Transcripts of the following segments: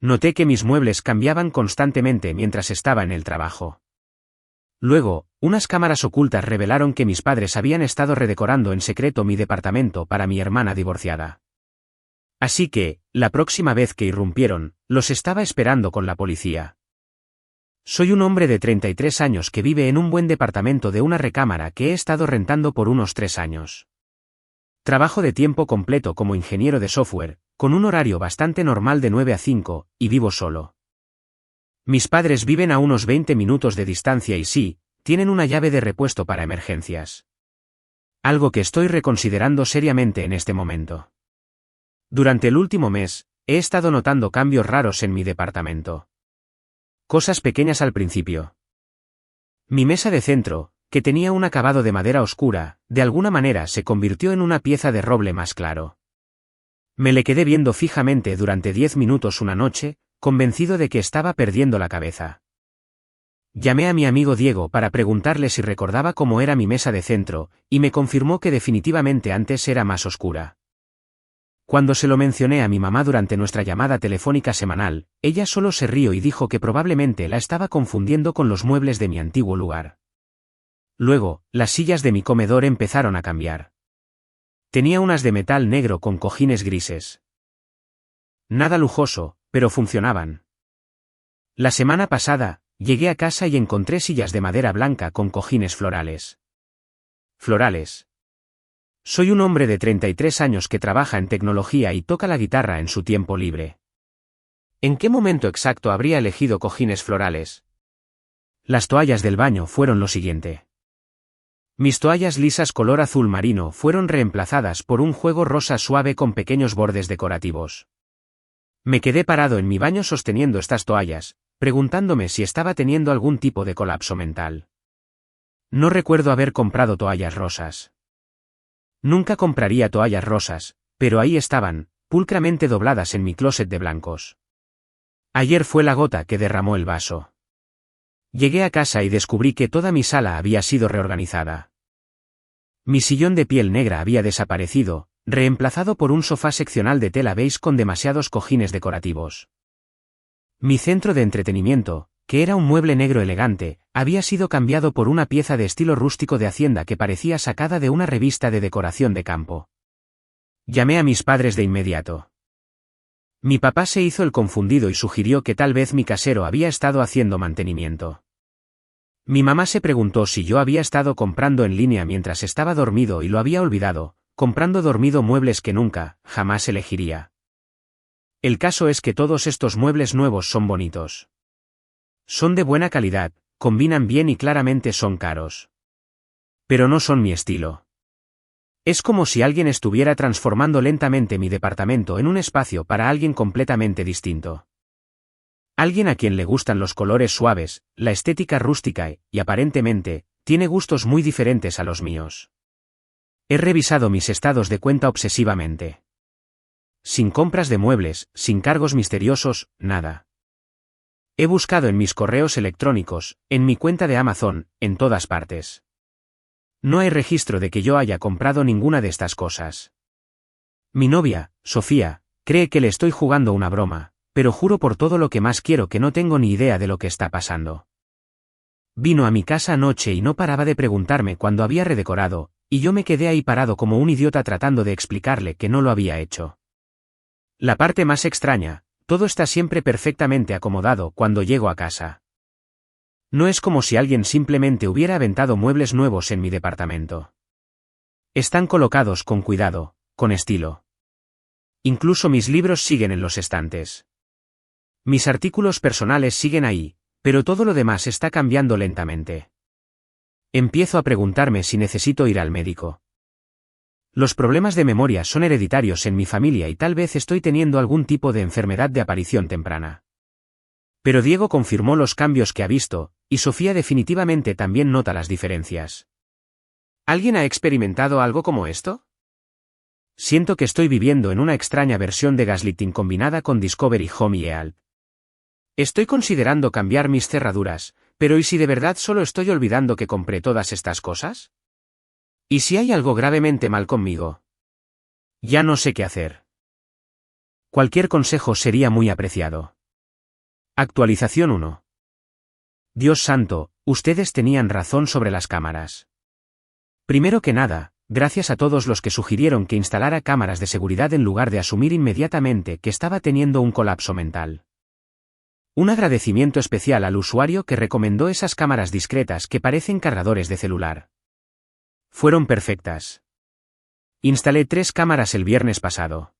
Noté que mis muebles cambiaban constantemente mientras estaba en el trabajo. Luego, unas cámaras ocultas revelaron que mis padres habían estado redecorando en secreto mi departamento para mi hermana divorciada. Así que, la próxima vez que irrumpieron, los estaba esperando con la policía. Soy un hombre de 33 años que vive en un buen departamento de una recámara que he estado rentando por unos 3 años. Trabajo de tiempo completo como ingeniero de software, con un horario bastante normal de 9 a 5, y vivo solo. Mis padres viven a unos 20 minutos de distancia y sí, tienen una llave de repuesto para emergencias. Algo que estoy reconsiderando seriamente en este momento. Durante el último mes, he estado notando cambios raros en mi departamento. Cosas pequeñas al principio. Mi mesa de centro, que tenía un acabado de madera oscura, de alguna manera se convirtió en una pieza de roble más claro. Me le quedé viendo fijamente durante 10 minutos una noche, convencido de que estaba perdiendo la cabeza. Llamé a mi amigo Diego para preguntarle si recordaba cómo era mi mesa de centro, y me confirmó que definitivamente antes era más oscura. Cuando se lo mencioné a mi mamá durante nuestra llamada telefónica semanal, ella solo se rió y dijo que probablemente la estaba confundiendo con los muebles de mi antiguo lugar. Luego, las sillas de mi comedor empezaron a cambiar. Tenía unas de metal negro con cojines grises. Nada lujoso, pero funcionaban. La semana pasada, llegué a casa y encontré sillas de madera blanca con cojines florales. Florales. Soy un hombre de 33 años que trabaja en tecnología y toca la guitarra en su tiempo libre. ¿En qué momento exacto habría elegido cojines florales? Las toallas del baño fueron lo siguiente. Mis toallas lisas color azul marino fueron reemplazadas por un juego rosa suave con pequeños bordes decorativos. Me quedé parado en mi baño sosteniendo estas toallas, preguntándome si estaba teniendo algún tipo de colapso mental. No recuerdo haber comprado toallas rosas. Nunca compraría toallas rosas, pero ahí estaban, pulcramente dobladas en mi closet de blancos. Ayer fue la gota que derramó el vaso. Llegué a casa y descubrí que toda mi sala había sido reorganizada. Mi sillón de piel negra había desaparecido, reemplazado por un sofá seccional de tela beige con demasiados cojines decorativos. Mi centro de entretenimiento, que era un mueble negro elegante, había sido cambiado por una pieza de estilo rústico de hacienda que parecía sacada de una revista de decoración de campo. Llamé a mis padres de inmediato. Mi papá se hizo el confundido y sugirió que tal vez mi casero había estado haciendo mantenimiento. Mi mamá se preguntó si yo había estado comprando en línea mientras estaba dormido y lo había olvidado, comprando dormido muebles que nunca, jamás elegiría. El caso es que todos estos muebles nuevos son bonitos. Son de buena calidad, combinan bien y claramente son caros. Pero no son mi estilo. Es como si alguien estuviera transformando lentamente mi departamento en un espacio para alguien completamente distinto. Alguien a quien le gustan los colores suaves, la estética rústica y, aparentemente, tiene gustos muy diferentes a los míos. He revisado mis estados de cuenta obsesivamente. Sin compras de muebles, sin cargos misteriosos, nada. He buscado en mis correos electrónicos, en mi cuenta de Amazon, en todas partes. No hay registro de que yo haya comprado ninguna de estas cosas. Mi novia, Sofía, cree que le estoy jugando una broma, pero juro por todo lo que más quiero que no tengo ni idea de lo que está pasando. Vino a mi casa anoche y no paraba de preguntarme cuándo había redecorado, y yo me quedé ahí parado como un idiota tratando de explicarle que no lo había hecho. La parte más extraña, todo está siempre perfectamente acomodado cuando llego a casa. No es como si alguien simplemente hubiera aventado muebles nuevos en mi departamento. Están colocados con cuidado, con estilo. Incluso mis libros siguen en los estantes. Mis artículos personales siguen ahí, pero todo lo demás está cambiando lentamente. Empiezo a preguntarme si necesito ir al médico. Los problemas de memoria son hereditarios en mi familia y tal vez estoy teniendo algún tipo de enfermedad de aparición temprana. Pero Diego confirmó los cambios que ha visto, y Sofía definitivamente también nota las diferencias. ¿Alguien ha experimentado algo como esto? Siento que estoy viviendo en una extraña versión de gaslighting combinada con Discovery Home y EAL. Estoy considerando cambiar mis cerraduras, pero ¿y si de verdad solo estoy olvidando que compré todas estas cosas? ¿Y si hay algo gravemente mal conmigo? Ya no sé qué hacer. Cualquier consejo sería muy apreciado. Actualización 1. Dios santo, ustedes tenían razón sobre las cámaras. Primero que nada, gracias a todos los que sugirieron que instalara cámaras de seguridad en lugar de asumir inmediatamente que estaba teniendo un colapso mental. Un agradecimiento especial al usuario que recomendó esas cámaras discretas que parecen cargadores de celular. Fueron perfectas. Instalé 3 cámaras el viernes pasado.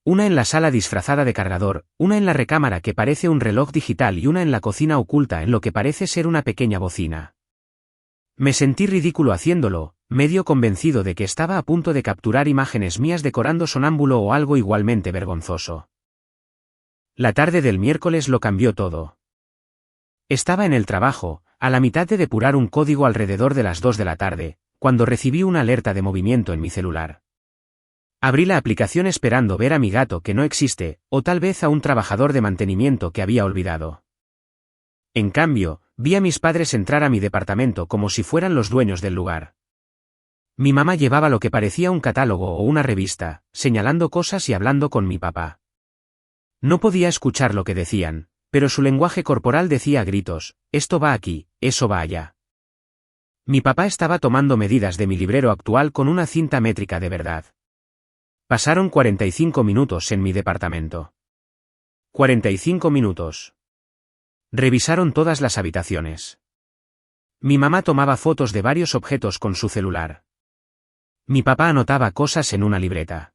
Una en la sala disfrazada de cargador, una en la recámara que parece un reloj digital y una en la cocina oculta en lo que parece ser una pequeña bocina. Me sentí ridículo haciéndolo, medio convencido de que estaba a punto de capturar imágenes mías decorando sonámbulo o algo igualmente vergonzoso. La tarde del miércoles lo cambió todo. Estaba en el trabajo, a la mitad de depurar un código alrededor de las 2 de la tarde, cuando recibí una alerta de movimiento en mi celular. Abrí la aplicación esperando ver a mi gato que no existe, o tal vez a un trabajador de mantenimiento que había olvidado. En cambio, vi a mis padres entrar a mi departamento como si fueran los dueños del lugar. Mi mamá llevaba lo que parecía un catálogo o una revista, señalando cosas y hablando con mi papá. No podía escuchar lo que decían, pero su lenguaje corporal decía a gritos, esto va aquí, eso va allá. Mi papá estaba tomando medidas de mi librero actual con una cinta métrica de verdad. Pasaron 45 minutos en mi departamento. 45 minutos. Revisaron todas las habitaciones. Mi mamá tomaba fotos de varios objetos con su celular. Mi papá anotaba cosas en una libreta.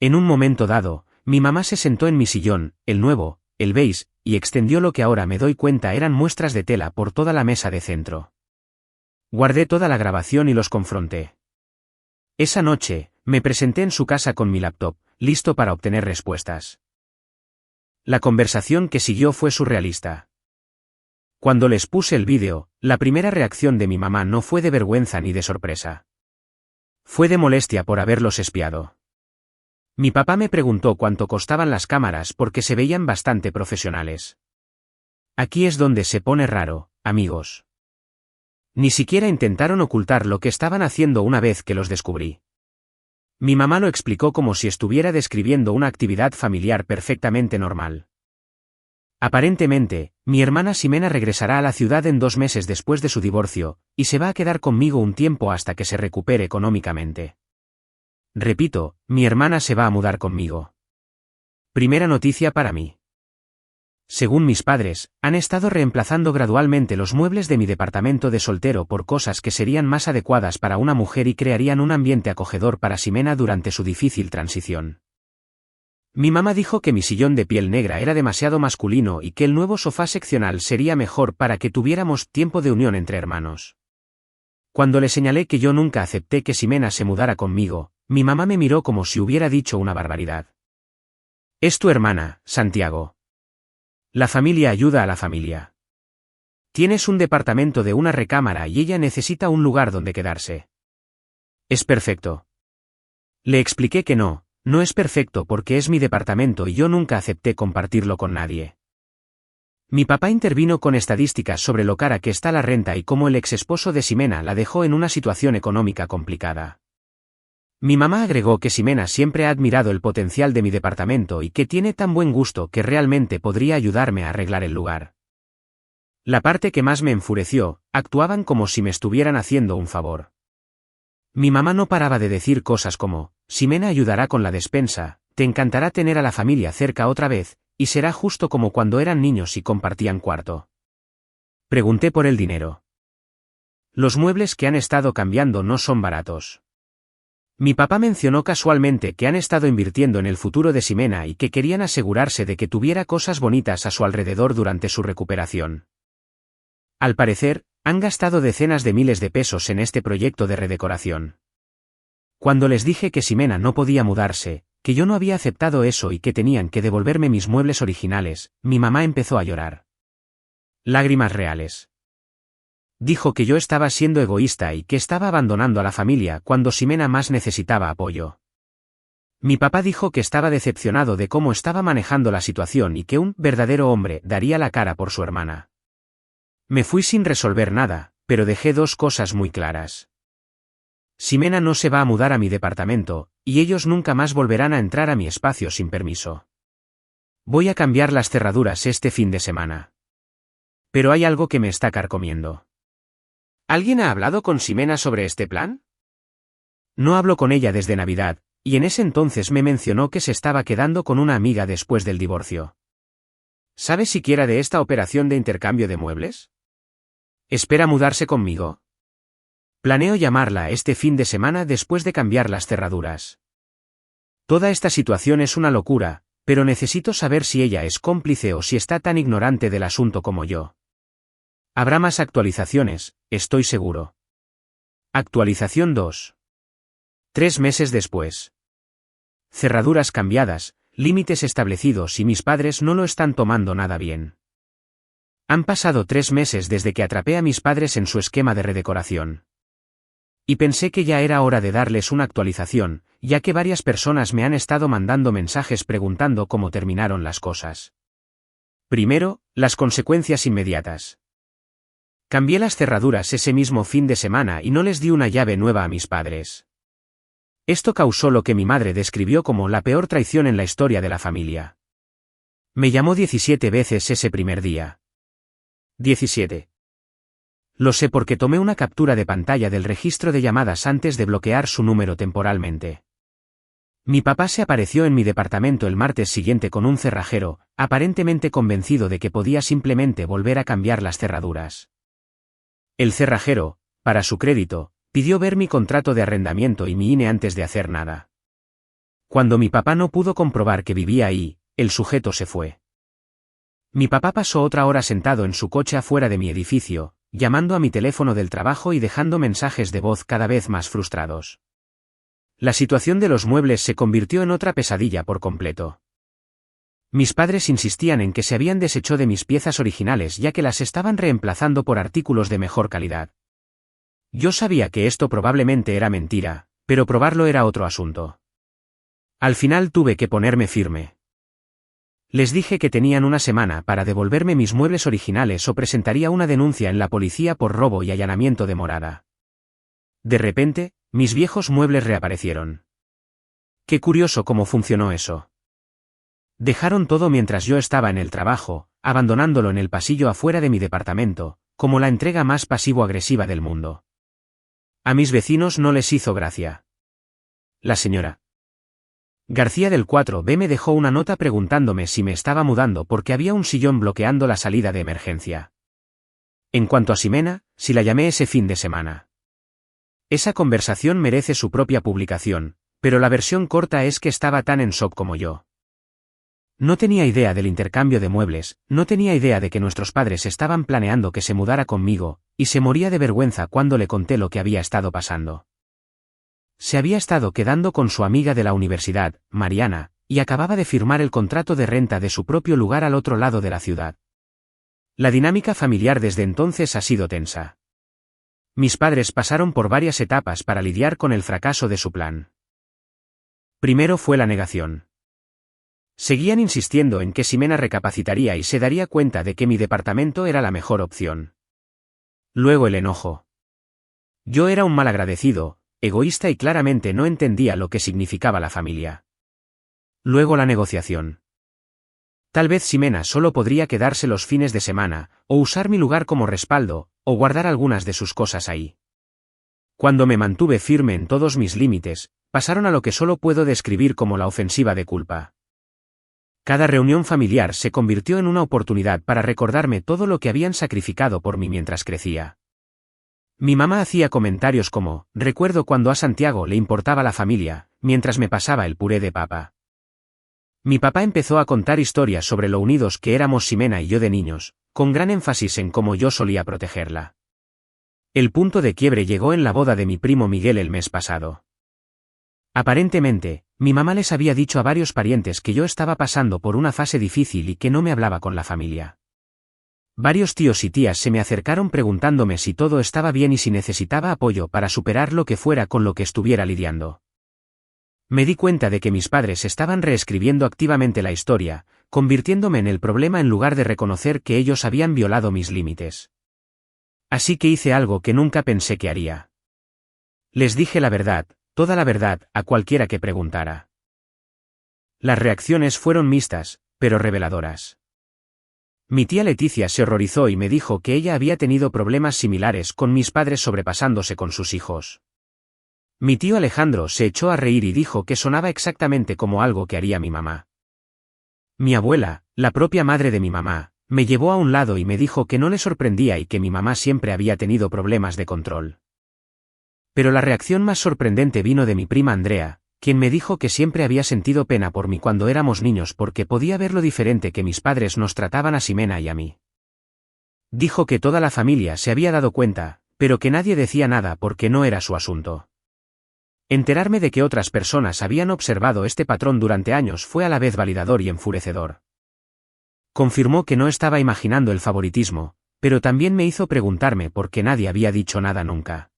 En un momento dado, mi mamá se sentó en mi sillón, el nuevo, el beige, y extendió lo que ahora me doy cuenta eran muestras de tela por toda la mesa de centro. Guardé toda la grabación y los confronté. Esa noche, me presenté en su casa con mi laptop, listo para obtener respuestas. La conversación que siguió fue surrealista. Cuando les puse el vídeo, la primera reacción de mi mamá no fue de vergüenza ni de sorpresa. Fue de molestia por haberlos espiado. Mi papá me preguntó cuánto costaban las cámaras porque se veían bastante profesionales. Aquí es donde se pone raro, amigos. Ni siquiera intentaron ocultar lo que estaban haciendo una vez que los descubrí. Mi mamá lo explicó como si estuviera describiendo una actividad familiar perfectamente normal. Aparentemente, mi hermana Ximena regresará a la ciudad en 2 meses después de su divorcio, y se va a quedar conmigo un tiempo hasta que se recupere económicamente. Repito, mi hermana se va a mudar conmigo. Primera noticia para mí. Según mis padres, han estado reemplazando gradualmente los muebles de mi departamento de soltero por cosas que serían más adecuadas para una mujer y crearían un ambiente acogedor para Ximena durante su difícil transición. Mi mamá dijo que mi sillón de piel negra era demasiado masculino y que el nuevo sofá seccional sería mejor para que tuviéramos tiempo de unión entre hermanos. Cuando le señalé que yo nunca acepté que Ximena se mudara conmigo, mi mamá me miró como si hubiera dicho una barbaridad. Es tu hermana, Santiago. La familia ayuda a la familia. Tienes un departamento de una recámara y ella necesita un lugar donde quedarse. Es perfecto. Le expliqué que no es perfecto porque es mi departamento y yo nunca acepté compartirlo con nadie. Mi papá intervino con estadísticas sobre lo cara que está la renta y cómo el exesposo de Ximena la dejó en una situación económica complicada. Mi mamá agregó que Ximena siempre ha admirado el potencial de mi departamento y que tiene tan buen gusto que realmente podría ayudarme a arreglar el lugar. La parte que más me enfureció, actuaban como si me estuvieran haciendo un favor. Mi mamá no paraba de decir cosas como, Ximena ayudará con la despensa, te encantará tener a la familia cerca otra vez, y será justo como cuando eran niños y compartían cuarto. Pregunté por el dinero. Los muebles que han estado cambiando no son baratos. Mi papá mencionó casualmente que han estado invirtiendo en el futuro de Ximena y que querían asegurarse de que tuviera cosas bonitas a su alrededor durante su recuperación. Al parecer, han gastado decenas de miles de pesos en este proyecto de redecoración. Cuando les dije que Ximena no podía mudarse, que yo no había aceptado eso y que tenían que devolverme mis muebles originales, mi mamá empezó a llorar. Lágrimas reales. Dijo que yo estaba siendo egoísta y que estaba abandonando a la familia cuando Ximena más necesitaba apoyo. Mi papá dijo que estaba decepcionado de cómo estaba manejando la situación y que un verdadero hombre daría la cara por su hermana. Me fui sin resolver nada, pero dejé 2 cosas muy claras. Ximena no se va a mudar a mi departamento, y ellos nunca más volverán a entrar a mi espacio sin permiso. Voy a cambiar las cerraduras este fin de semana. Pero hay algo que me está carcomiendo. ¿Alguien ha hablado con Ximena sobre este plan? No hablo con ella desde Navidad, y en ese entonces me mencionó que se estaba quedando con una amiga después del divorcio. ¿Sabes siquiera de esta operación de intercambio de muebles? ¿Espera mudarse conmigo? Planeo llamarla este fin de semana después de cambiar las cerraduras. Toda esta situación es una locura, pero necesito saber si ella es cómplice o si está tan ignorante del asunto como yo. Habrá más actualizaciones, estoy seguro. Actualización 2. 3 meses después. Cerraduras cambiadas, límites establecidos y mis padres no lo están tomando nada bien. Han pasado 3 meses desde que atrapé a mis padres en su esquema de redecoración. Y pensé que ya era hora de darles una actualización, ya que varias personas me han estado mandando mensajes preguntando cómo terminaron las cosas. Primero, las consecuencias inmediatas. Cambié las cerraduras ese mismo fin de semana y no les di una llave nueva a mis padres. Esto causó lo que mi madre describió como la peor traición en la historia de la familia. Me llamó 17 veces ese primer día. 17. Lo sé porque tomé una captura de pantalla del registro de llamadas antes de bloquear su número temporalmente. Mi papá se apareció en mi departamento el martes siguiente con un cerrajero, aparentemente convencido de que podía simplemente volver a cambiar las cerraduras. El cerrajero, para su crédito, pidió ver mi contrato de arrendamiento y mi INE antes de hacer nada. Cuando mi papá no pudo comprobar que vivía ahí, el sujeto se fue. Mi papá pasó otra hora sentado en su coche afuera de mi edificio, llamando a mi teléfono del trabajo y dejando mensajes de voz cada vez más frustrados. La situación de los muebles se convirtió en otra pesadilla por completo. Mis padres insistían en que se habían deshecho de mis piezas originales ya que las estaban reemplazando por artículos de mejor calidad. Yo sabía que esto probablemente era mentira, pero probarlo era otro asunto. Al final tuve que ponerme firme. Les dije que tenían una semana para devolverme mis muebles originales o presentaría una denuncia en la policía por robo y allanamiento de morada. De repente, mis viejos muebles reaparecieron. Qué curioso cómo funcionó eso. Dejaron todo mientras yo estaba en el trabajo, abandonándolo en el pasillo afuera de mi departamento, como la entrega más pasivo-agresiva del mundo. A mis vecinos no les hizo gracia. La señora García del 4B me dejó una nota preguntándome si me estaba mudando porque había un sillón bloqueando la salida de emergencia. En cuanto a Ximena, si la llamé ese fin de semana. Esa conversación merece su propia publicación, pero la versión corta es que estaba tan en shock como yo. No tenía idea del intercambio de muebles, no tenía idea de que nuestros padres estaban planeando que se mudara conmigo, y se moría de vergüenza cuando le conté lo que había estado pasando. Se había estado quedando con su amiga de la universidad, Mariana, y acababa de firmar el contrato de renta de su propio lugar al otro lado de la ciudad. La dinámica familiar desde entonces ha sido tensa. Mis padres pasaron por varias etapas para lidiar con el fracaso de su plan. Primero fue la negación. Seguían insistiendo en que Ximena recapacitaría y se daría cuenta de que mi departamento era la mejor opción. Luego el enojo. Yo era un malagradecido, egoísta y claramente no entendía lo que significaba la familia. Luego la negociación. Tal vez Ximena solo podría quedarse los fines de semana, o usar mi lugar como respaldo, o guardar algunas de sus cosas ahí. Cuando me mantuve firme en todos mis límites, pasaron a lo que solo puedo describir como la ofensiva de culpa. Cada reunión familiar se convirtió en una oportunidad para recordarme todo lo que habían sacrificado por mí mientras crecía. Mi mamá hacía comentarios como, recuerdo cuando a Santiago le importaba la familia, mientras me pasaba el puré de papa. Mi papá empezó a contar historias sobre lo unidos que éramos Ximena y yo de niños, con gran énfasis en cómo yo solía protegerla. El punto de quiebre llegó en la boda de mi primo Miguel el mes pasado. Aparentemente, mi mamá les había dicho a varios parientes que yo estaba pasando por una fase difícil y que no me hablaba con la familia. Varios tíos y tías se me acercaron preguntándome si todo estaba bien y si necesitaba apoyo para superar lo que fuera con lo que estuviera lidiando. Me di cuenta de que mis padres estaban reescribiendo activamente la historia, convirtiéndome en el problema en lugar de reconocer que ellos habían violado mis límites. Así que hice algo que nunca pensé que haría. Les dije la verdad, toda la verdad, a cualquiera que preguntara. Las reacciones fueron mixtas, pero reveladoras. Mi tía Leticia se horrorizó y me dijo que ella había tenido problemas similares con mis padres sobrepasándose con sus hijos. Mi tío Alejandro se echó a reír y dijo que sonaba exactamente como algo que haría mi mamá. Mi abuela, la propia madre de mi mamá, me llevó a un lado y me dijo que no le sorprendía y que mi mamá siempre había tenido problemas de control. Pero la reacción más sorprendente vino de mi prima Andrea, quien me dijo que siempre había sentido pena por mí cuando éramos niños porque podía ver lo diferente que mis padres nos trataban a Ximena y a mí. Dijo que toda la familia se había dado cuenta, pero que nadie decía nada porque no era su asunto. Enterarme de que otras personas habían observado este patrón durante años fue a la vez validador y enfurecedor. Confirmó que no estaba imaginando el favoritismo, pero también me hizo preguntarme por qué nadie había dicho nada nunca.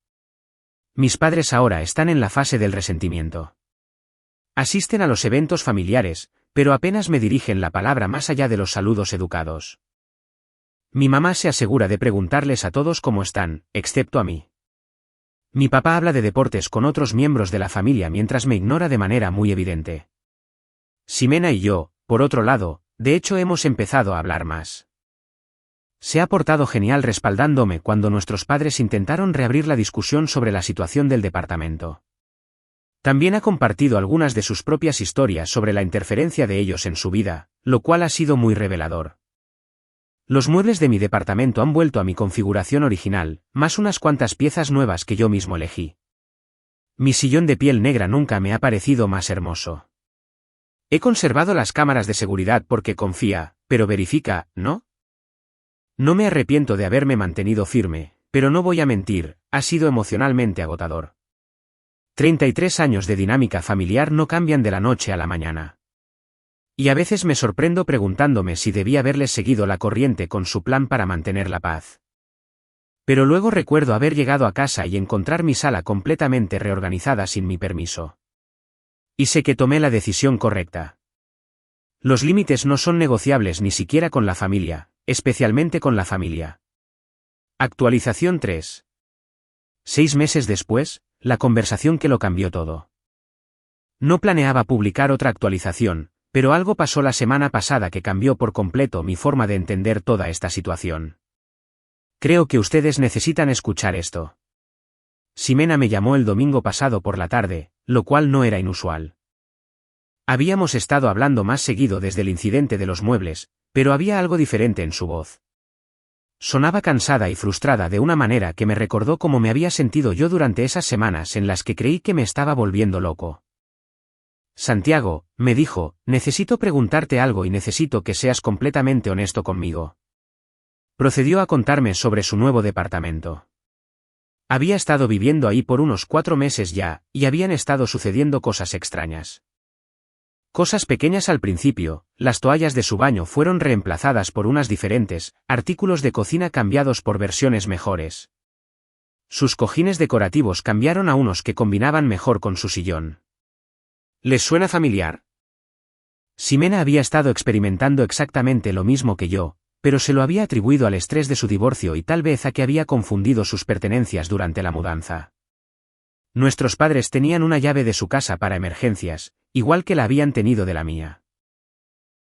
Mis padres ahora están en la fase del resentimiento. Asisten a los eventos familiares, pero apenas me dirigen la palabra más allá de los saludos educados. Mi mamá se asegura de preguntarles a todos cómo están, excepto a mí. Mi papá habla de deportes con otros miembros de la familia mientras me ignora de manera muy evidente. Ximena y yo, por otro lado, de hecho hemos empezado a hablar más. Se ha portado genial respaldándome cuando nuestros padres intentaron reabrir la discusión sobre la situación del departamento. También ha compartido algunas de sus propias historias sobre la interferencia de ellos en su vida, lo cual ha sido muy revelador. Los muebles de mi departamento han vuelto a mi configuración original, más unas cuantas piezas nuevas que yo mismo elegí. Mi sillón de piel negra nunca me ha parecido más hermoso. He conservado las cámaras de seguridad porque confía, pero verifica, ¿no? No me arrepiento de haberme mantenido firme, pero no voy a mentir, ha sido emocionalmente agotador. 33 años de dinámica familiar no cambian de la noche a la mañana. Y a veces me sorprendo preguntándome si debía haberles seguido la corriente con su plan para mantener la paz. Pero luego recuerdo haber llegado a casa y encontrar mi sala completamente reorganizada sin mi permiso. Y sé que tomé la decisión correcta. Los límites no son negociables ni siquiera con la familia, especialmente con la familia. Actualización 3. 6 meses después, la conversación que lo cambió todo. No planeaba publicar otra actualización, pero algo pasó la semana pasada que cambió por completo mi forma de entender toda esta situación. Creo que ustedes necesitan escuchar esto. Ximena me llamó el domingo pasado por la tarde, lo cual no era inusual. Habíamos estado hablando más seguido desde el incidente de los muebles, pero había algo diferente en su voz. Sonaba cansada y frustrada de una manera que me recordó cómo me había sentido yo durante esas semanas en las que creí que me estaba volviendo loco. Santiago, me dijo, necesito preguntarte algo y necesito que seas completamente honesto conmigo. Procedió a contarme sobre su nuevo departamento. Había estado viviendo ahí por unos 4 meses ya, y habían estado sucediendo cosas extrañas. Cosas pequeñas al principio, las toallas de su baño fueron reemplazadas por unas diferentes, artículos de cocina cambiados por versiones mejores. Sus cojines decorativos cambiaron a unos que combinaban mejor con su sillón. ¿Les suena familiar? Ximena había estado experimentando exactamente lo mismo que yo, pero se lo había atribuido al estrés de su divorcio y tal vez a que había confundido sus pertenencias durante la mudanza. Nuestros padres tenían una llave de su casa para emergencias, igual que la habían tenido de la mía.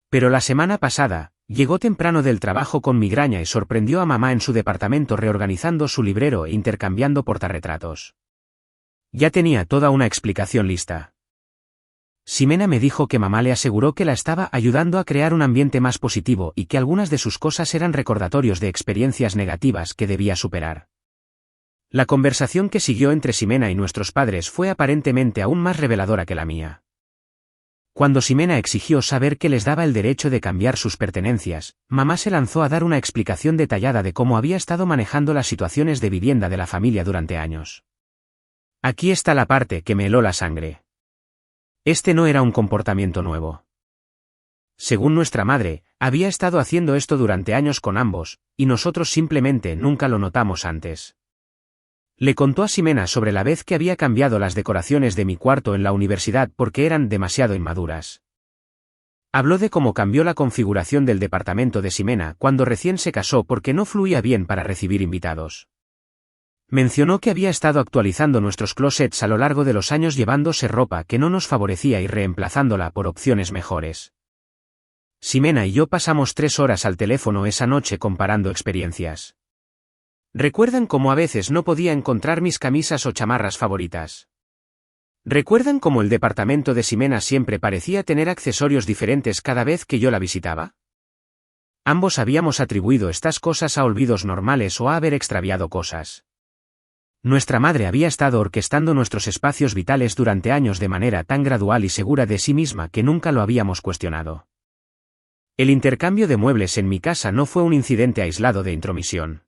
Pero la semana pasada, llegó temprano del trabajo con migraña y sorprendió a mamá en su departamento reorganizando su librero e intercambiando portarretratos. Ya tenía toda una explicación lista. Ximena me dijo que mamá le aseguró que la estaba ayudando a crear un ambiente más positivo y que algunas de sus cosas eran recordatorios de experiencias negativas que debía superar. La conversación que siguió entre Ximena y nuestros padres fue aparentemente aún más reveladora que la mía. Cuando Ximena exigió saber qué les daba el derecho de cambiar sus pertenencias, mamá se lanzó a dar una explicación detallada de cómo había estado manejando las situaciones de vivienda de la familia durante años. Aquí está la parte que me heló la sangre. Este no era un comportamiento nuevo. Según nuestra madre, había estado haciendo esto durante años con ambos, y nosotros simplemente nunca lo notamos antes. Le contó a Ximena sobre la vez que había cambiado las decoraciones de mi cuarto en la universidad porque eran demasiado inmaduras. Habló de cómo cambió la configuración del departamento de Ximena cuando recién se casó porque no fluía bien para recibir invitados. Mencionó que había estado actualizando nuestros closets a lo largo de los años llevándose ropa que no nos favorecía y reemplazándola por opciones mejores. Ximena y yo pasamos 3 horas al teléfono esa noche comparando experiencias. ¿Recuerdan cómo a veces no podía encontrar mis camisas o chamarras favoritas? ¿Recuerdan cómo el departamento de Ximena siempre parecía tener accesorios diferentes cada vez que yo la visitaba? Ambos habíamos atribuido estas cosas a olvidos normales o a haber extraviado cosas. Nuestra madre había estado orquestando nuestros espacios vitales durante años de manera tan gradual y segura de sí misma que nunca lo habíamos cuestionado. El intercambio de muebles en mi casa no fue un incidente aislado de intromisión.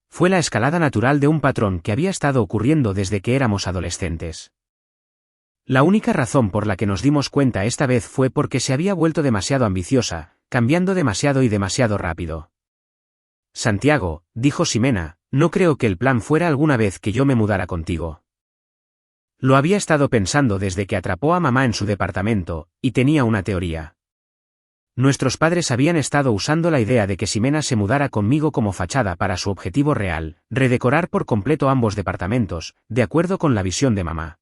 Fue la escalada natural de un patrón que había estado ocurriendo desde que éramos adolescentes. La única razón por la que nos dimos cuenta esta vez fue porque se había vuelto demasiado ambiciosa, cambiando demasiado y demasiado rápido. Santiago, dijo Ximena, no creo que el plan fuera alguna vez que yo me mudara contigo. Lo había estado pensando desde que atrapó a mamá en su departamento, y tenía una teoría. Nuestros padres habían estado usando la idea de que Ximena se mudara conmigo como fachada para su objetivo real, redecorar por completo ambos departamentos, de acuerdo con la visión de mamá.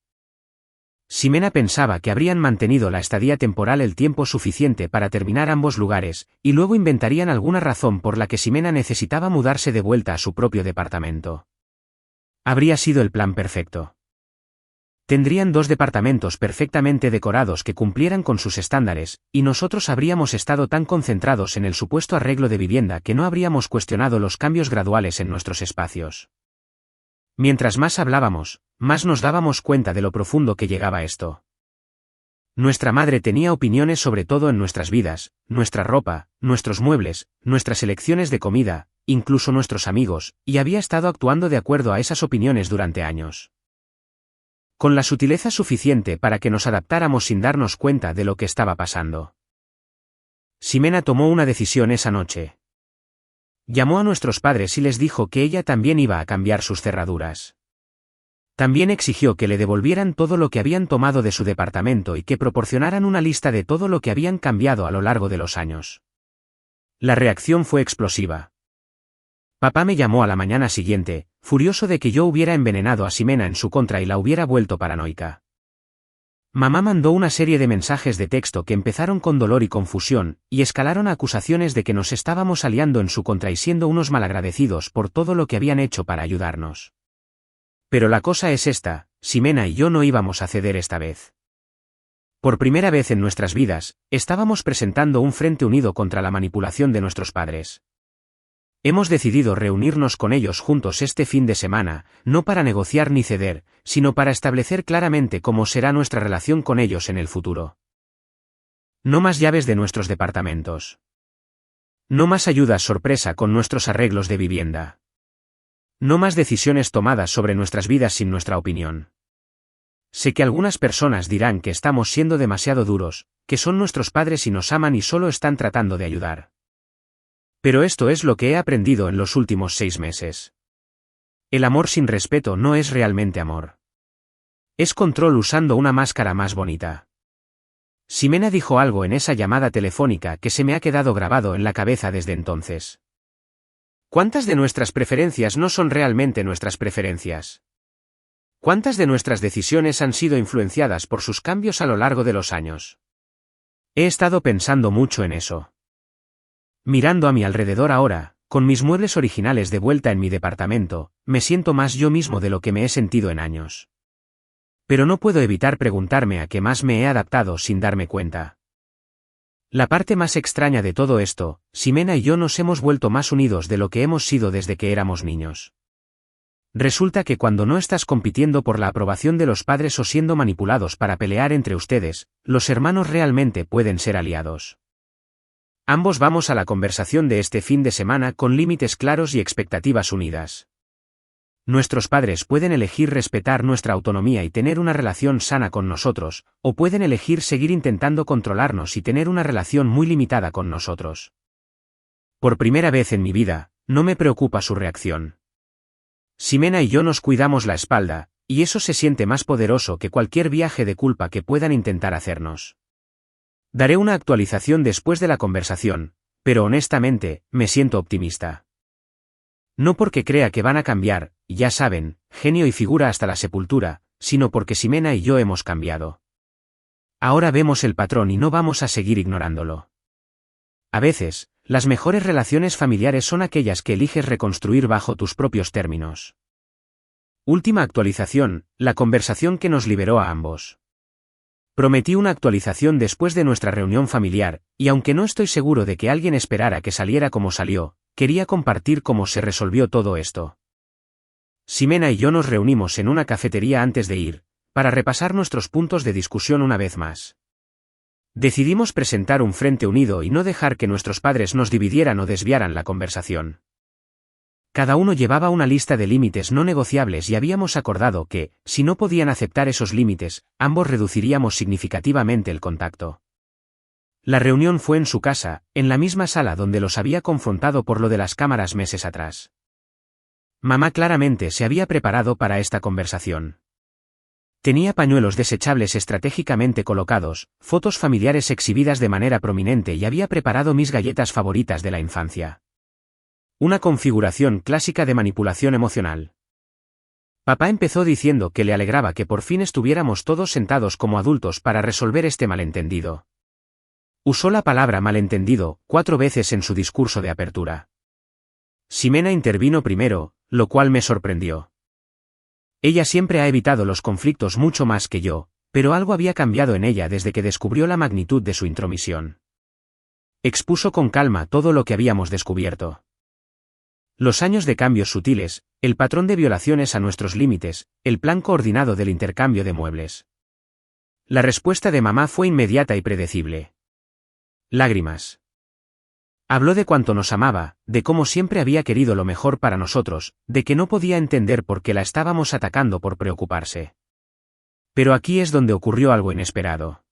Ximena pensaba que habrían mantenido la estadía temporal el tiempo suficiente para terminar ambos lugares, y luego inventarían alguna razón por la que Ximena necesitaba mudarse de vuelta a su propio departamento. Habría sido el plan perfecto. Tendrían 2 departamentos perfectamente decorados que cumplieran con sus estándares, y nosotros habríamos estado tan concentrados en el supuesto arreglo de vivienda que no habríamos cuestionado los cambios graduales en nuestros espacios. Mientras más hablábamos, más nos dábamos cuenta de lo profundo que llegaba esto. Nuestra madre tenía opiniones sobre todo en nuestras vidas, nuestra ropa, nuestros muebles, nuestras elecciones de comida, incluso nuestros amigos, y había estado actuando de acuerdo a esas opiniones durante años. Con la sutileza suficiente para que nos adaptáramos sin darnos cuenta de lo que estaba pasando. Ximena tomó una decisión esa noche. Llamó a nuestros padres y les dijo que ella también iba a cambiar sus cerraduras. También exigió que le devolvieran todo lo que habían tomado de su departamento y que proporcionaran una lista de todo lo que habían cambiado a lo largo de los años. La reacción fue explosiva. Papá me llamó a la mañana siguiente, furioso de que yo hubiera envenenado a Ximena en su contra y la hubiera vuelto paranoica. Mamá mandó una serie de mensajes de texto que empezaron con dolor y confusión, y escalaron a acusaciones de que nos estábamos aliando en su contra y siendo unos malagradecidos por todo lo que habían hecho para ayudarnos. Pero la cosa es esta, Ximena y yo no íbamos a ceder esta vez. Por primera vez en nuestras vidas, estábamos presentando un frente unido contra la manipulación de nuestros padres. Hemos decidido reunirnos con ellos juntos este fin de semana, no para negociar ni ceder, sino para establecer claramente cómo será nuestra relación con ellos en el futuro. No más llaves de nuestros departamentos. No más ayudas sorpresa con nuestros arreglos de vivienda. No más decisiones tomadas sobre nuestras vidas sin nuestra opinión. Sé que algunas personas dirán que estamos siendo demasiado duros, que son nuestros padres y nos aman y solo están tratando de ayudar. Pero esto es lo que he aprendido en los últimos 6 meses. El amor sin respeto no es realmente amor. Es control usando una máscara más bonita. Ximena dijo algo en esa llamada telefónica que se me ha quedado grabado en la cabeza desde entonces. ¿Cuántas de nuestras preferencias no son realmente nuestras preferencias? ¿Cuántas de nuestras decisiones han sido influenciadas por sus cambios a lo largo de los años? He estado pensando mucho en eso. Mirando a mi alrededor ahora, con mis muebles originales de vuelta en mi departamento, me siento más yo mismo de lo que me he sentido en años. Pero no puedo evitar preguntarme a qué más me he adaptado sin darme cuenta. La parte más extraña de todo esto, Ximena y yo nos hemos vuelto más unidos de lo que hemos sido desde que éramos niños. Resulta que cuando no estás compitiendo por la aprobación de los padres o siendo manipulados para pelear entre ustedes, los hermanos realmente pueden ser aliados. Ambos vamos a la conversación de este fin de semana con límites claros y expectativas unidas. Nuestros padres pueden elegir respetar nuestra autonomía y tener una relación sana con nosotros, o pueden elegir seguir intentando controlarnos y tener una relación muy limitada con nosotros. Por primera vez en mi vida, no me preocupa su reacción. Ximena y yo nos cuidamos la espalda, y eso se siente más poderoso que cualquier viaje de culpa que puedan intentar hacernos. Daré una actualización después de la conversación, pero honestamente, me siento optimista. No porque crea que van a cambiar, ya saben, genio y figura hasta la sepultura, sino porque Ximena y yo hemos cambiado. Ahora vemos el patrón y no vamos a seguir ignorándolo. A veces, las mejores relaciones familiares son aquellas que eliges reconstruir bajo tus propios términos. Última actualización, la conversación que nos liberó a ambos. Prometí una actualización después de nuestra reunión familiar, y aunque no estoy seguro de que alguien esperara que saliera como salió, quería compartir cómo se resolvió todo esto. Ximena y yo nos reunimos en una cafetería antes de ir, para repasar nuestros puntos de discusión una vez más. Decidimos presentar un frente unido y no dejar que nuestros padres nos dividieran o desviaran la conversación. Cada uno llevaba una lista de límites no negociables y habíamos acordado que, si no podían aceptar esos límites, ambos reduciríamos significativamente el contacto. La reunión fue en su casa, en la misma sala donde los había confrontado por lo de las cámaras meses atrás. Mamá claramente se había preparado para esta conversación. Tenía pañuelos desechables estratégicamente colocados, fotos familiares exhibidas de manera prominente y había preparado mis galletas favoritas de la infancia. Una configuración clásica de manipulación emocional. Papá empezó diciendo que le alegraba que por fin estuviéramos todos sentados como adultos para resolver este malentendido. Usó la palabra malentendido 4 veces en su discurso de apertura. Ximena intervino primero, lo cual me sorprendió. Ella siempre ha evitado los conflictos mucho más que yo, pero algo había cambiado en ella desde que descubrió la magnitud de su intromisión. Expuso con calma todo lo que habíamos descubierto. Los años de cambios sutiles, el patrón de violaciones a nuestros límites, el plan coordinado del intercambio de muebles. La respuesta de mamá fue inmediata y predecible. Lágrimas. Habló de cuánto nos amaba, de cómo siempre había querido lo mejor para nosotros, de que no podía entender por qué la estábamos atacando por preocuparse. Pero aquí es donde ocurrió algo inesperado.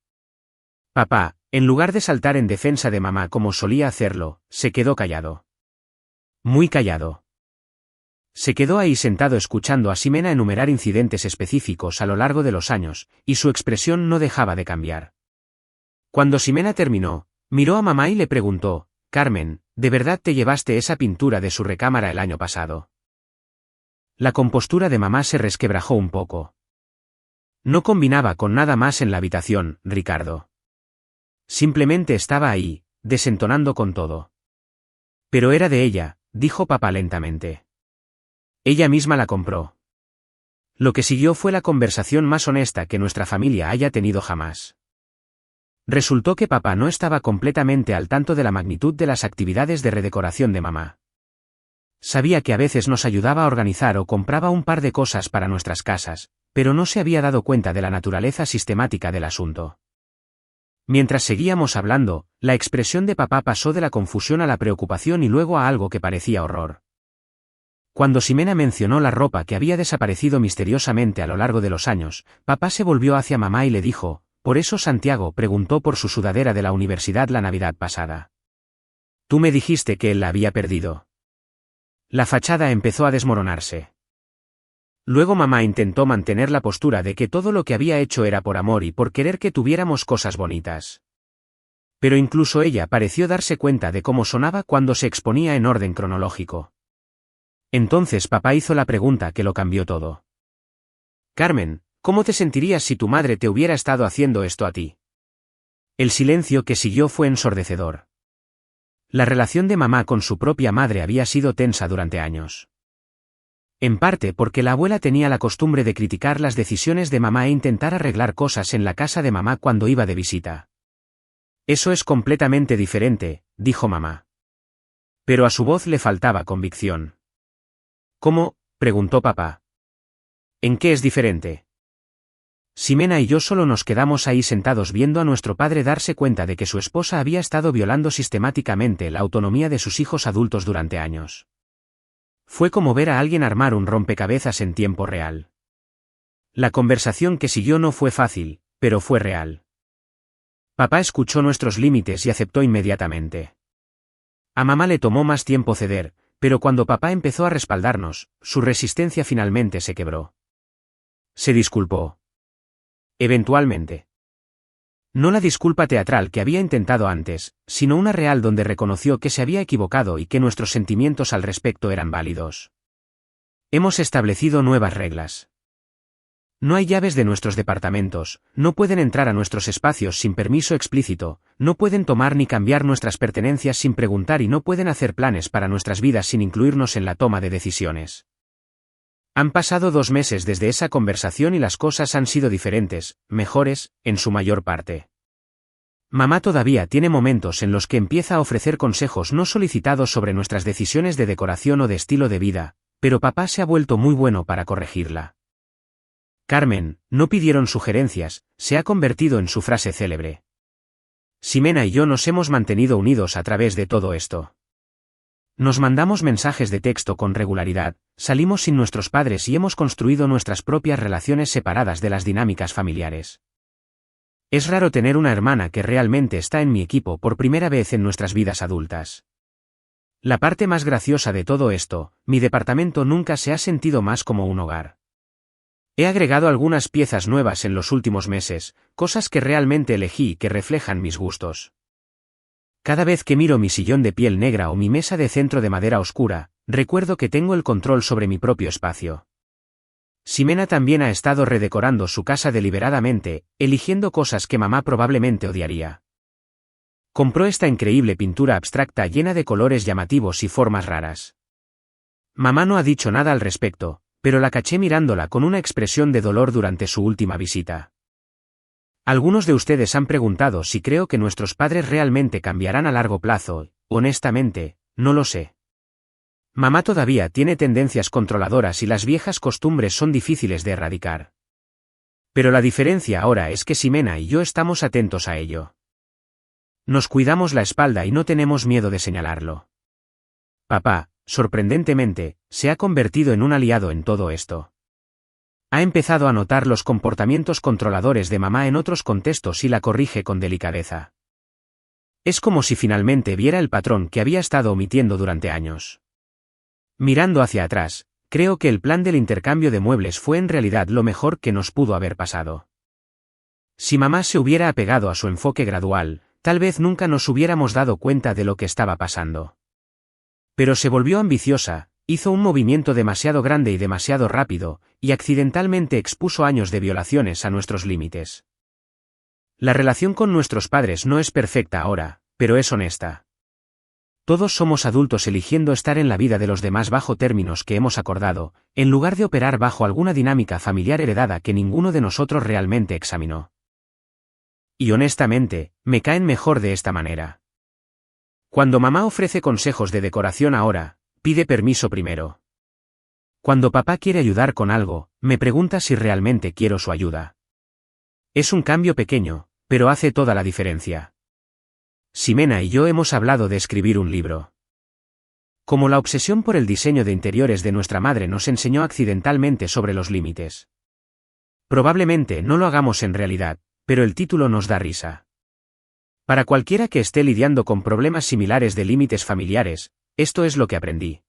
Papá, en lugar de saltar en defensa de mamá como solía hacerlo, se quedó callado. Muy callado. Se quedó ahí sentado escuchando a Ximena enumerar incidentes específicos a lo largo de los años, y su expresión no dejaba de cambiar. Cuando Ximena terminó, miró a mamá y le preguntó: «Carmen, ¿de verdad te llevaste esa pintura de su recámara el año pasado?» La compostura de mamá se resquebrajó un poco. No combinaba con nada más en la habitación, Ricardo. Simplemente estaba ahí, desentonando con todo. Pero era de ella, dijo papá lentamente. Ella misma la compró. Lo que siguió fue la conversación más honesta que nuestra familia haya tenido jamás. Resultó que papá no estaba completamente al tanto de la magnitud de las actividades de redecoración de mamá. Sabía que a veces nos ayudaba a organizar o compraba un par de cosas para nuestras casas, pero no se había dado cuenta de la naturaleza sistemática del asunto. Mientras seguíamos hablando, la expresión de papá pasó de la confusión a la preocupación y luego a algo que parecía horror. Cuando Ximena mencionó la ropa que había desaparecido misteriosamente a lo largo de los años, papá se volvió hacia mamá y le dijo: «Por eso Santiago preguntó por su sudadera de la universidad la Navidad pasada. Tú me dijiste que él la había perdido». La fachada empezó a desmoronarse. Luego mamá intentó mantener la postura de que todo lo que había hecho era por amor y por querer que tuviéramos cosas bonitas. Pero incluso ella pareció darse cuenta de cómo sonaba cuando se exponía en orden cronológico. Entonces papá hizo la pregunta que lo cambió todo. «Carmen, ¿cómo te sentirías si tu madre te hubiera estado haciendo esto a ti?» El silencio que siguió fue ensordecedor. La relación de mamá con su propia madre había sido tensa durante años. En parte porque la abuela tenía la costumbre de criticar las decisiones de mamá e intentar arreglar cosas en la casa de mamá cuando iba de visita. «Eso es completamente diferente», dijo mamá. Pero a su voz le faltaba convicción. «¿Cómo?», preguntó papá. «¿En qué es diferente?». Ximena y yo solo nos quedamos ahí sentados viendo a nuestro padre darse cuenta de que su esposa había estado violando sistemáticamente la autonomía de sus hijos adultos durante años. Fue como ver a alguien armar un rompecabezas en tiempo real. La conversación que siguió no fue fácil, pero fue real. Papá escuchó nuestros límites y aceptó inmediatamente. A mamá le tomó más tiempo ceder, pero cuando papá empezó a respaldarnos, su resistencia finalmente se quebró. Se disculpó. Eventualmente. No la disculpa teatral que había intentado antes, sino una real donde reconoció que se había equivocado y que nuestros sentimientos al respecto eran válidos. Hemos establecido nuevas reglas. No hay llaves de nuestros departamentos, no pueden entrar a nuestros espacios sin permiso explícito, no pueden tomar ni cambiar nuestras pertenencias sin preguntar y no pueden hacer planes para nuestras vidas sin incluirnos en la toma de decisiones. Han pasado 2 meses desde esa conversación y las cosas han sido diferentes, mejores, en su mayor parte. Mamá todavía tiene momentos en los que empieza a ofrecer consejos no solicitados sobre nuestras decisiones de decoración o de estilo de vida, pero papá se ha vuelto muy bueno para corregirla. Carmen, no pidieron sugerencias, se ha convertido en su frase célebre. Ximena y yo nos hemos mantenido unidos a través de todo esto. Nos mandamos mensajes de texto con regularidad, salimos sin nuestros padres y hemos construido nuestras propias relaciones separadas de las dinámicas familiares. Es raro tener una hermana que realmente está en mi equipo por primera vez en nuestras vidas adultas. La parte más graciosa de todo esto, mi departamento nunca se ha sentido más como un hogar. He agregado algunas piezas nuevas en los últimos meses, cosas que realmente elegí y que reflejan mis gustos. Cada vez que miro mi sillón de piel negra o mi mesa de centro de madera oscura, recuerdo que tengo el control sobre mi propio espacio. Ximena también ha estado redecorando su casa deliberadamente, eligiendo cosas que mamá probablemente odiaría. Compró esta increíble pintura abstracta llena de colores llamativos y formas raras. Mamá no ha dicho nada al respecto, pero la caché mirándola con una expresión de dolor durante su última visita. Algunos de ustedes han preguntado si creo que nuestros padres realmente cambiarán a largo plazo. Honestamente, no lo sé. Mamá todavía tiene tendencias controladoras y las viejas costumbres son difíciles de erradicar. Pero la diferencia ahora es que Ximena y yo estamos atentos a ello. Nos cuidamos la espalda y no tenemos miedo de señalarlo. Papá, sorprendentemente, se ha convertido en un aliado en todo esto. Ha empezado a notar los comportamientos controladores de mamá en otros contextos y la corrige con delicadeza. Es como si finalmente viera el patrón que había estado omitiendo durante años. Mirando hacia atrás, creo que el plan del intercambio de muebles fue en realidad lo mejor que nos pudo haber pasado. Si mamá se hubiera apegado a su enfoque gradual, tal vez nunca nos hubiéramos dado cuenta de lo que estaba pasando. Pero se volvió ambiciosa, hizo un movimiento demasiado grande y demasiado rápido, y accidentalmente expuso años de violaciones a nuestros límites. La relación con nuestros padres no es perfecta ahora, pero es honesta. Todos somos adultos eligiendo estar en la vida de los demás bajo términos que hemos acordado, en lugar de operar bajo alguna dinámica familiar heredada que ninguno de nosotros realmente examinó. Y honestamente, me caen mejor de esta manera. Cuando mamá ofrece consejos de decoración ahora, pide permiso primero. Cuando papá quiere ayudar con algo, me pregunta si realmente quiero su ayuda. Es un cambio pequeño, pero hace toda la diferencia. Ximena y yo hemos hablado de escribir un libro. Como la obsesión por el diseño de interiores de nuestra madre nos enseñó accidentalmente sobre los límites. Probablemente no lo hagamos en realidad, pero el título nos da risa. Para cualquiera que esté lidiando con problemas similares de límites familiares, esto es lo que aprendí.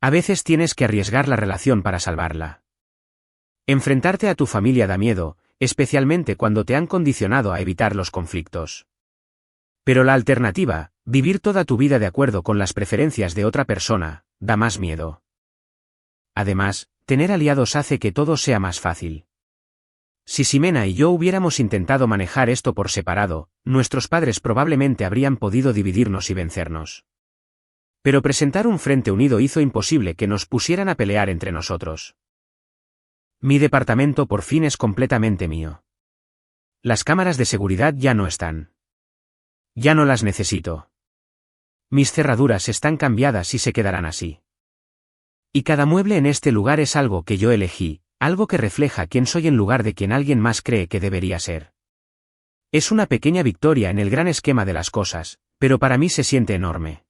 A veces tienes que arriesgar la relación para salvarla. Enfrentarte a tu familia da miedo, especialmente cuando te han condicionado a evitar los conflictos. Pero la alternativa, vivir toda tu vida de acuerdo con las preferencias de otra persona, da más miedo. Además, tener aliados hace que todo sea más fácil. Si Ximena y yo hubiéramos intentado manejar esto por separado, nuestros padres probablemente habrían podido dividirnos y vencernos. Pero presentar un frente unido hizo imposible que nos pusieran a pelear entre nosotros. Mi departamento por fin es completamente mío. Las cámaras de seguridad ya no están. Ya no las necesito. Mis cerraduras están cambiadas y se quedarán así. Y cada mueble en este lugar es algo que yo elegí, algo que refleja quién soy en lugar de quien alguien más cree que debería ser. Es una pequeña victoria en el gran esquema de las cosas, pero para mí se siente enorme.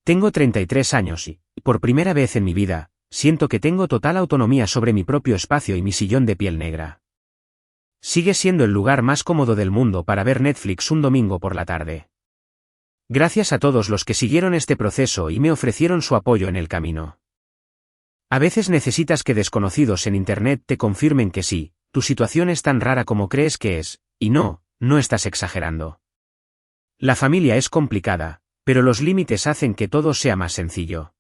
Tengo 33 años y, por primera vez en mi vida, siento que tengo total autonomía sobre mi propio espacio y mi sillón de piel negra. Sigue siendo el lugar más cómodo del mundo para ver Netflix un domingo por la tarde. Gracias a todos los que siguieron este proceso y me ofrecieron su apoyo en el camino. A veces necesitas que desconocidos en Internet te confirmen que sí, tu situación es tan rara como crees que es, y no estás exagerando. La familia es complicada, pero los límites hacen que todo sea más sencillo.